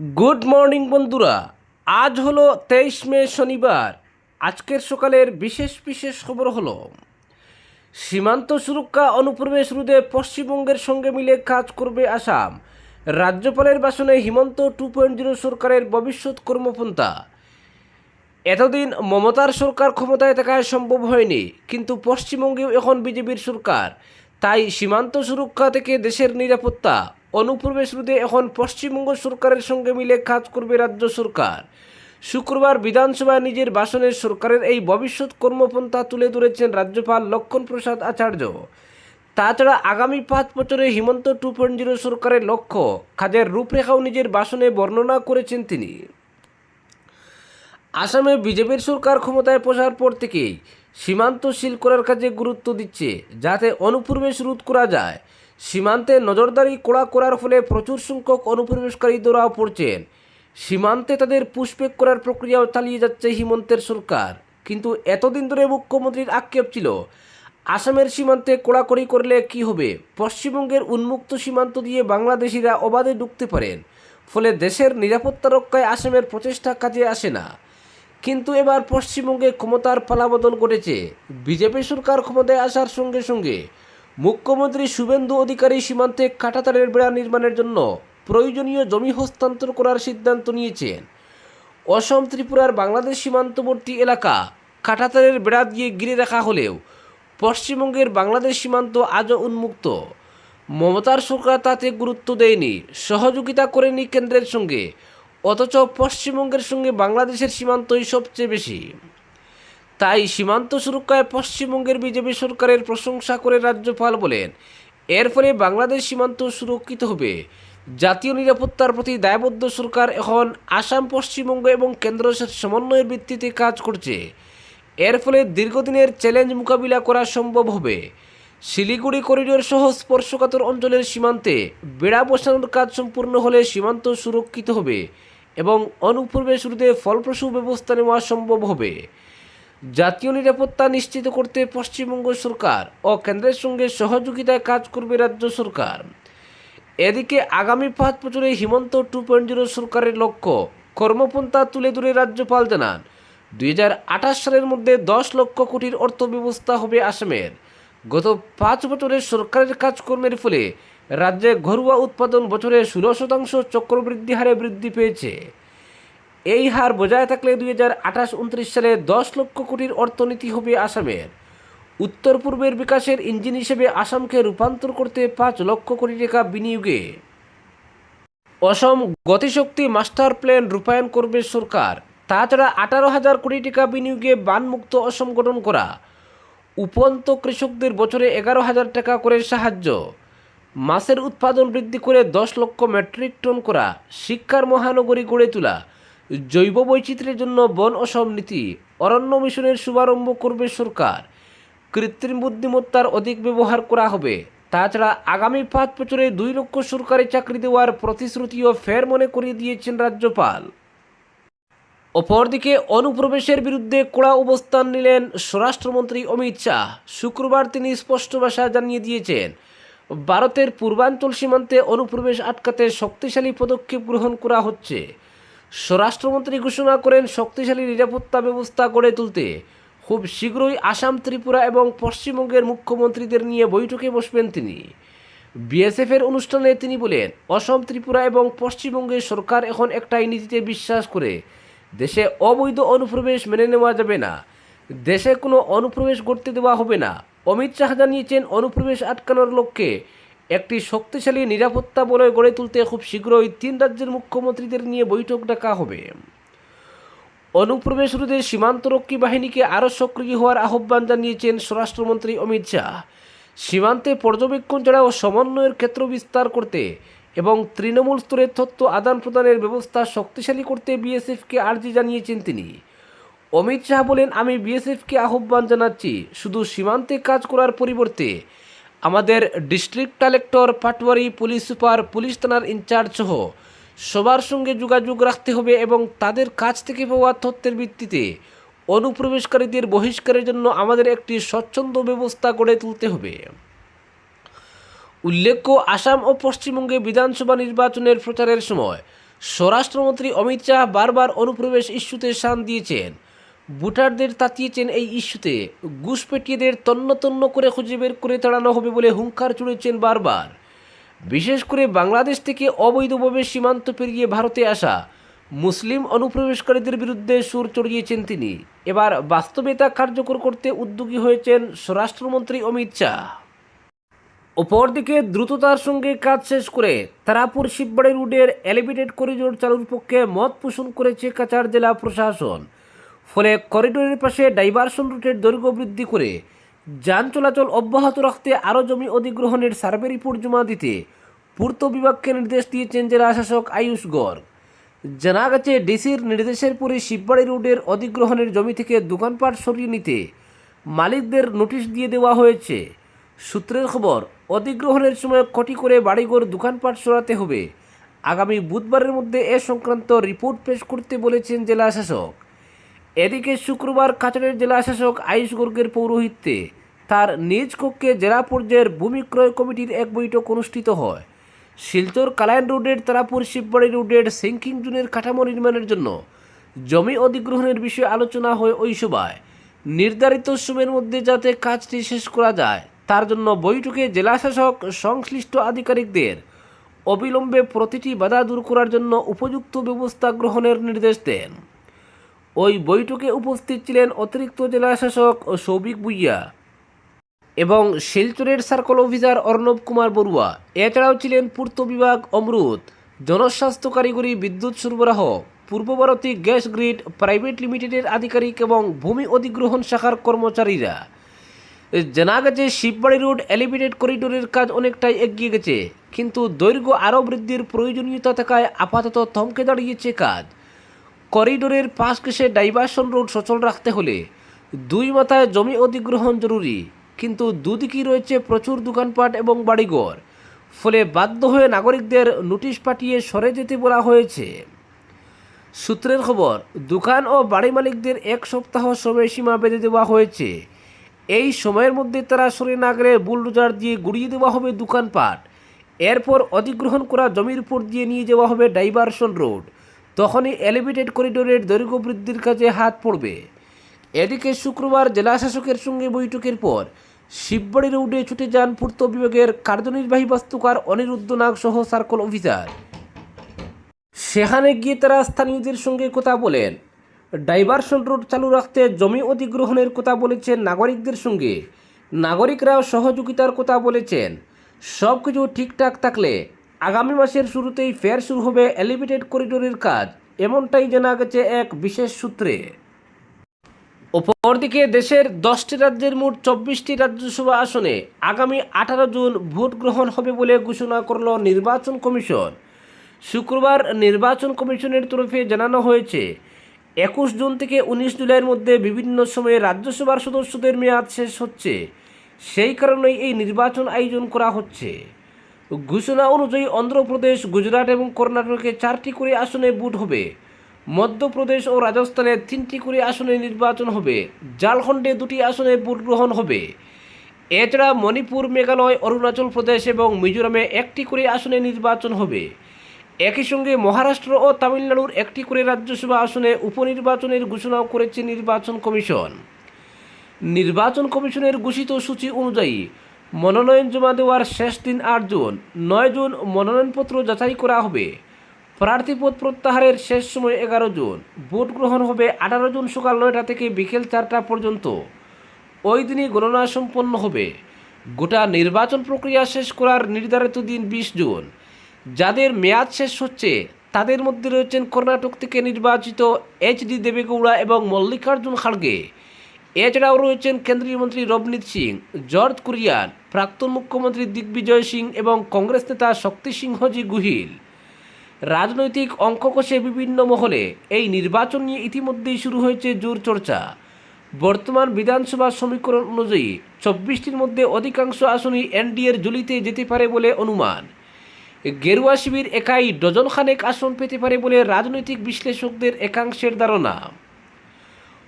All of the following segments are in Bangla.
গুড মর্নিং বন্ধুরা। আজ হলো 23 মে শনিবার। আজকের সকালের বিশেষ বিশেষ খবর হলো সীমান্ত সুরক্ষা অনুপ্রবেশ রোধে পশ্চিমবঙ্গের সঙ্গে মিলে কাজ করবে আসাম। রাজ্যপালের ভাষণে হিমন্ত 2.0 সরকারের ভবিষ্যৎ কর্মপন্থা। এতদিন মমতার সরকার ক্ষমতায় থাকায় সম্ভব হয়নি, কিন্তু পশ্চিমবঙ্গেও এখন বিজেপির সরকার। তাই সীমান্ত সুরক্ষা থেকে দেশের নিরাপত্তা অনুপ্রবেশ রোধে এখন পশ্চিমবঙ্গ সরকারের সঙ্গে মিলে কাজ করবে রাজ্য সরকার। শুক্রবার বিধানসভায় নিজের ভাষণে সরকারের এই ভবিষ্যৎ কর্মপন্থা তুলে ধরেছেন রাজ্যপাল লক্ষণ প্রসাদ আচার্য। তাছাড়া আগামী 5 বছরে হিমন্ত 2.0 সরকারের লক্ষ্য কাজের রূপরেখাও নিজের ভাষণে বর্ণনা করেছেন তিনি। আসামে বিজেপির সরকার ক্ষমতায় বসার পর থেকেই সীমান্ত সিল করার কাজে গুরুত্ব দিচ্ছে, যাতে অনুপ্রবেশ রোধ করা যায়। সীমান্তে নজরদারি কড়া করার ফলে প্রচুর সংখ্যক অনুপ্রবেশকারী ধরা পড়ছেন। সীমান্তে তাদের পুষব্যাক করার প্রক্রিয়াও চালিয়ে যাচ্ছে হিমন্তের সরকার। কিন্তু এতদিন ধরে মুখ্যমন্ত্রীর আক্ষেপ ছিল, আসামের সীমান্তে কড়াকড়ি করলে কি হবে, পশ্চিমবঙ্গের উন্মুক্ত সীমান্ত দিয়ে বাংলাদেশিরা অবাধে ঢুকতে পারেন, ফলে দেশের নিরাপত্তা রক্ষায় আসামের প্রচেষ্টা কাজে আসে না। কিন্তু এবার পশ্চিমবঙ্গে ক্ষমতার পালাবদল ঘটেছে। বিজেপি সরকার ক্ষমতায় আসার সঙ্গে সঙ্গে মুখ্যমন্ত্রী শুভেন্দু অধিকারী সীমান্তে কাঁটাতারের বেড়া নির্মাণের জন্য প্রয়োজনীয় জমি হস্তান্তর করার সিদ্ধান্ত নিয়েছেন। অসম ত্রিপুরার বাংলাদেশ সীমান্তবর্তী এলাকা কাঁটাতারের বেড়া দিয়ে ঘিরে রাখা হলেও পশ্চিমবঙ্গের বাংলাদেশ সীমান্ত আজও উন্মুক্ত। মমতার সরকার তাতে গুরুত্ব দেয়নি, সহযোগিতা করেনি কেন্দ্রের সঙ্গে, অথচ পশ্চিমবঙ্গের সঙ্গে বাংলাদেশের সীমান্তই সবচেয়ে বেশি। তাই সীমান্ত সুরক্ষায় পশ্চিমবঙ্গের বিজেপি সরকারের প্রশংসা করে রাজ্যপাল বলেন, এর ফলে বাংলাদেশ সীমান্ত সুরক্ষিত হবে। জাতীয় নিরাপত্তার প্রতি দায়বদ্ধ সরকার এখন আসাম, পশ্চিমবঙ্গ এবং কেন্দ্রের সাথে সমন্বয়ের ভিত্তিতে কাজ করছে। এর ফলে দীর্ঘদিনের চ্যালেঞ্জ মোকাবিলা করা সম্ভব হবে। শিলিগুড়ি করিডোর সহ স্পর্শকাতর অঞ্চলের সীমান্তে বেড়া বসানোর কাজ সম্পূর্ণ হলে সীমান্ত সুরক্ষিত হবে এবং অনুপ্রবেশ রোধে ফলপ্রসূ ব্যবস্থা নেওয়া সম্ভব হবে। জাতীয় নিরাপত্তা নিশ্চিত করতে পশ্চিমবঙ্গ সরকার ও কেন্দ্রের সঙ্গে সহযোগিতায় কাজ করবে রাজ্য সরকার। এদিকে আগামী 5 বছরে হিমন্ত 2.0 সরকারের লক্ষ্য কর্মপন্থা তুলে ধরে রাজ্যপাল জানান, 2028 সালের মধ্যে 10 লক্ষ কোটির অর্থ ব্যবস্থা হবে আসামের। গত 5 বছরে সরকারের কাজকর্মের ফলে রাজ্যে ঘরোয়া উৎপাদন বছরে 16% চক্রবৃদ্ধি হারে বৃদ্ধি পেয়েছে। এই হার বজায় থাকলে 2028-29 সালে 10 লক্ষ কোটির অর্থনীতি হবে আসামের। উত্তর পূর্বের বিকাশের ইঞ্জিন হিসেবে আসামকে রূপান্তর করতে 5 লক্ষ কোটি টাকা বিনিয়োগে অসম গতিশক্তি মাস্টার প্ল্যান রূপায়ণ করবে সরকার। তাছাড়া 18,000 কোটি টাকা বিনিয়োগে বানমুক্ত অসম গঠন করা, উপন্ত কৃষকদের বছরে 11,000 টাকা করে সাহায্য, মাছের উৎপাদন বৃদ্ধি করে 10 লক্ষ মেট্রিক টন করা, শিক্ষার মহানগরী গড়ে তোলা, জৈব বৈচিত্র্যের জন্য বন অসম নীতি, অরণ্য মিশনের শুভারম্ভ করবে সরকার। কৃত্রিম বুদ্ধিমত্তার অধিক ব্যবহার করা হবে। তাছাড়া আগামী 5 বছরে 2 লক্ষ সরকারি চাকরি দেওয়ার প্রতিশ্রুতিও ফের মনে করিয়ে দিয়েছেন রাজ্যপাল। অপরদিকে অনুপ্রবেশের বিরুদ্ধে কড়া অবস্থান নিলেন স্বরাষ্ট্রমন্ত্রী অমিত শাহ। শুক্রবার তিনি স্পষ্ট ভাষায় জানিয়ে দিয়েছেন, ভারতের পূর্বাঞ্চল সীমান্তে অনুপ্রবেশ আটকাতে শক্তিশালী পদক্ষেপ গ্রহণ করা হচ্ছে। স্বরাষ্ট্রমন্ত্রী ঘোষণা করেন, শক্তিশালী নিরাপত্তা ব্যবস্থা গড়ে তুলতে খুব শীঘ্রই আসাম, ত্রিপুরা এবং পশ্চিমবঙ্গের মুখ্যমন্ত্রীদের নিয়ে বৈঠকে বসবেন তিনি। বিএসএফের অনুষ্ঠানে তিনি বলেন, অসম, ত্রিপুরা এবং পশ্চিমবঙ্গের সরকার এখন একটাই নীতিতে বিশ্বাস করে, দেশে অবৈধ অনুপ্রবেশ মেনে নেওয়া যাবে না, দেশে কোনো অনুপ্রবেশ করতে দেওয়া হবে না। অমিত শাহ জানিয়েছেন, অনুপ্রবেশ আটকানোর লক্ষ্যে একটি শক্তিশালী নিরাপত্তা বলয় গড়ে তুলতে খুব শীঘ্রই 3 রাজ্যের মুখ্যমন্ত্রীদের নিয়ে বৈঠক ডাকা হবে। অনুপ্রবেশ রোধে সীমান্তরক্ষী বাহিনীকে আরও সক্রিয় হওয়ার আহ্বান জানিয়েছেন স্বরাষ্ট্রমন্ত্রী অমিত শাহ। সীমান্তে পর্যবেক্ষণ ছাড়াও সমন্বয়ের ক্ষেত্র বিস্তার করতে এবং তৃণমূল স্তরে তথ্য আদান প্রদানের ব্যবস্থা শক্তিশালী করতে বিএসএফকে আর্জি জানিয়েছেন তিনি। অমিত শাহ বলেন, আমি বিএসএফকে আহ্বান জানাচ্ছি, শুধু সীমান্তে কাজ করার পরিবর্তে আমাদের district collector, Patwari, police super, police থানার ইনচার্জ সহ সবার সঙ্গে যোগাযোগ রাখতে হবে এবং তাদের কাছ থেকে পাওয়া তথ্যের ভিত্তিতে অনুপ্রবেশকারীদের বহিষ্কারের জন্য আমাদের একটি স্বচ্ছন্দ ব্যবস্থা গড়ে তুলতে হবে। উল্লেখ্য, আসাম ও পশ্চিমবঙ্গে বিধানসভা নির্বাচনের প্রচারের সময় স্বরাষ্ট্রমন্ত্রী অমিত শাহ বারবার অনুপ্রবেশ ইস্যুতে শান দিয়েছেন, ভোটারদের তাতিয়েছেন এই ইস্যুতে, ঘুষপেটিয়েদের তন্ন তন্ন করে খুঁজে বের করে তাড়ানো হবে বলে হুঙ্কার ছুড়েছেন বারবার। বিশেষ করে বাংলাদেশ থেকে অবৈধভাবে সীমান্ত পেরিয়ে ভারতে আসা মুসলিম অনুপ্রবেশকারীদের বিরুদ্ধে সুর চড়িয়েছেন তিনি। এবার বাস্তবে তা কার্যকর করতে উদ্যোগী হয়েছেন স্বরাষ্ট্রমন্ত্রী অমিত শাহ। অপরদিকে দ্রুততার সঙ্গে কাজ শেষ করে তারাপুর শিববাড়ি রোডের এলিভেটেড করিডোর চালুর পক্ষে মত পোষণ করেছে কাছাড় জেলা প্রশাসন। ফলে করিডোরের পাশে ডাইভারশন রুটের দৈর্ঘ্য বৃদ্ধি করে যান চলাচল অব্যাহত রাখতে আরও জমি অধিগ্রহণের সার্ভে রিপোর্ট জমা দিতে পূর্ত বিভাগকে নির্দেশ দিয়েছেন জেলা শাসক আয়ুষ গর্গ। জানা গেছে, ডিসির নির্দেশের পরে শিববাড়ি রোডের অধিগ্রহণের জমি থেকে দোকানপাট সরিয়ে নিতে মালিকদের নোটিশ দিয়ে দেওয়া হয়েছে। সূত্রের খবর, অধিগ্রহণের সময় কটি করে বাড়িঘর দোকানপাট সরাতে হবে। আগামী বুধবারের মধ্যে এ সংক্রান্ত রিপোর্ট পেশ করতে বলেছেন জেলা শাসক। এদিকে শুক্রবার কাছাড়ের জেলা শাসক আয়ুষ গর্গের পৌরোহিত্যে তার নিজ কক্ষে জেলা পর্যায়ের ভূমি ক্রয় কমিটির এক বৈঠক অনুষ্ঠিত হয়। শিলচর কালাইন রোডের তারাপুর শিববাড়ি রোডের সিঙ্কিং জোনের কাঠামো নির্মাণের জন্য জমি অধিগ্রহণের বিষয়ে আলোচনা হয় ওই সভায়। নির্ধারিত সময়ের মধ্যে যাতে কাজটি শেষ করা যায় তার জন্য বৈঠকে জেলাশাসক সংশ্লিষ্ট আধিকারিকদের অবিলম্বে প্রতিটি বাধা দূর করার জন্য উপযুক্ত ব্যবস্থা গ্রহণের নির্দেশ দেন। ওই বৈঠকে উপস্থিত ছিলেন অতিরিক্ত জেলাশাসক সৌভিক ভুইয়া এবং শিলচরের সার্কল অফিসার অর্ণব কুমার বড়ুয়া। এছাড়াও ছিলেন পূর্ত বিভাগ, অমৃত, জনস্বাস্থ্য কারিগরি, বিদ্যুৎ সরবরাহ, পূর্ব ভারতী গ্যাস গ্রিড প্রাইভেট লিমিটেডের আধিকারিক এবং ভূমি অধিগ্রহণ শাখার কর্মচারীরা। জানা গেছে, শিববাড়ি রোড এলিভেটেড করিডোরের কাজ অনেকটাই এগিয়ে গেছে, কিন্তু দৈর্ঘ্য আরও বৃদ্ধির প্রয়োজনীয়তা থাকায় আপাতত থমকে দাঁড়িয়েছে কাজ। করিডোরের পাশ ঘেঁষে ডাইভারশন রোড সচল রাখতে হলে দুই মাথায় জমি অধিগ্রহণ জরুরি, কিন্তু দুদিকেই রয়েছে প্রচুর দোকানপাট এবং বাড়িঘর। ফলে বাধ্য হয়ে নাগরিকদের নোটিশ পাঠিয়ে সরে যেতে বলা হয়েছে। সূত্রের খবর, দোকান ও বাড়ি মালিকদের এক সপ্তাহ সময়সীমা বেঁধে দেওয়া হয়েছে। এই সময়ের মধ্যে তারা সরে না গেলে বুলডোজার দিয়ে গুড়িয়ে দেওয়া হবে দোকানপাট। এরপর অধিগ্রহণ করা জমির উপর দিয়ে নিয়ে যাওয়া হবে ডাইভারশন রোড। তখনই এলিভেটেড করিডোরের দৈর্ঘ্য বৃদ্ধির কাজে হাত পড়বে। এদিকে শুক্রবার জেলা শাসকের সঙ্গে বৈঠকের পর শিববাড়ি রোডে ছুটে যান পূর্ত বিভাগের কার্যনির্বাহী বাস্তুকার অনিরুদ্ধ নাগ সহ সার্কল অফিসার। সেখানে গিয়ে তারা স্থানীয়দের সঙ্গে কথা বলেন। ডাইভারশন রোড চালু রাখতে জমি অধিগ্রহণের কথা বলেছেন নাগরিকদের সঙ্গে। নাগরিকরাও সহযোগিতার কথা বলেছেন। সব কিছু ঠিকঠাক থাকলে আগামী মাসের শুরুতেই ফের শুরু হবে এলিভেটেড করিডোরের কাজ, এমনটাই জানা গেছে এক বিশেষ সূত্রে। অপরদিকে দেশের 10টি রাজ্যের মোট 24টি রাজ্যসভা আসনে আগামী 18 জুন ভোট গ্রহণ হবে বলে ঘোষণা করল নির্বাচন কমিশন। শুক্রবার নির্বাচন কমিশনের তরফে জানানো হয়েছে, 21 জুন থেকে 19 জুলাইয়ের মধ্যে বিভিন্ন সময়ে রাজ্যসভার সদস্যদের মেয়াদ শেষ হচ্ছে। সেই কারণেই এই নির্বাচন আয়োজন করা হচ্ছে। ঘোষণা অনুযায়ী অন্ধ্রপ্রদেশ, গুজরাট এবং কর্ণাটকে 4টি করে আসনে ভোট হবে। মধ্যপ্রদেশ ও রাজস্থানে 3টি করে আসনে নির্বাচন হবে। ঝাড়খণ্ডে 2টি আসনে ভোট গ্রহণ হবে। এছাড়া মণিপুর, মেঘালয়, অরুণাচল প্রদেশ এবং মিজোরামে 1টি করে আসনে নির্বাচন হবে। একই সঙ্গে মহারাষ্ট্র ও তামিলনাড়ুর 1টি করে রাজ্যসভা আসনে উপনির্বাচনের ঘোষণাও করেছে নির্বাচন কমিশন। নির্বাচন কমিশনের ঘোষিত সূচি অনুযায়ী মনোনয়ন জমা দেওয়ার শেষ দিন 8 জুন। 9 জুন মনোনয়নপত্র যাচাই করা হবে। প্রার্থীপদ প্রত্যাহারের শেষ সময় 11 জুন। ভোট গ্রহণ হবে 18 জুন সকাল 9টা থেকে বিকেল 4টা পর্যন্ত। ওই দিনই গণনা সম্পন্ন হবে। গোটা নির্বাচন প্রক্রিয়া শেষ করার নির্ধারিত দিন 20 জুন। যাদের মেয়াদ শেষ হচ্ছে তাদের মধ্যে রয়েছেন কর্ণাটক থেকে নির্বাচিত এইচ.ডি. দেবেগৌড়া এবং মল্লিকার্জুন খাড়গে। এছাড়াও রয়েছেন কেন্দ্রীয় মন্ত্রী রবনীত সিং, জর্জ কুরিয়ান, প্রাক্তন মুখ্যমন্ত্রী দিগ্বিজয় সিং এবং কংগ্রেস নেতা শক্তি সিংহজি গুহিল। রাজনৈতিক অঙ্ক কষে বিভিন্ন মহলে এই নির্বাচন নিয়ে ইতিমধ্যেই শুরু হয়েছে জোর চর্চা। বর্তমান বিধানসভা সমীকরণ অনুযায়ী 24টির মধ্যে অধিকাংশ আসনই এনডিএর ঝুলিতে যেতে পারে বলে অনুমান। গেরুয়া শিবির একাই ডজন খানেক আসন পেতে পারে বলে রাজনৈতিক বিশ্লেষকদের একাংশের ধারণা।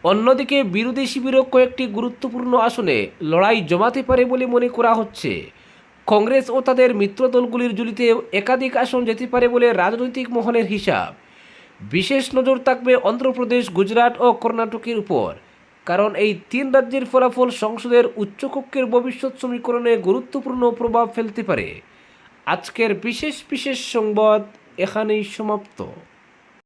অন্যদিকে বিরোধী শিবিরও কয়েকটি গুরুত্বপূর্ণ আসনে লড়াই জমাতে পারে বলে মনে করা হচ্ছে। কংগ্রেস ও তাদের মিত্রদলগুলির ঝুলিতে একাধিক আসন যেতে পারে বলে রাজনৈতিক মহলের হিসাব। বিশেষ নজর থাকবে অন্ধ্রপ্রদেশ, গুজরাট ও কর্ণাটকের উপর, কারণ এই তিন রাজ্যের ফলাফল সংসদের উচ্চকক্ষের ভবিষ্যৎ সমীকরণে গুরুত্বপূর্ণ প্রভাব ফেলতে পারে। আজকের বিশেষ সংবাদ এখানেই সমাপ্ত।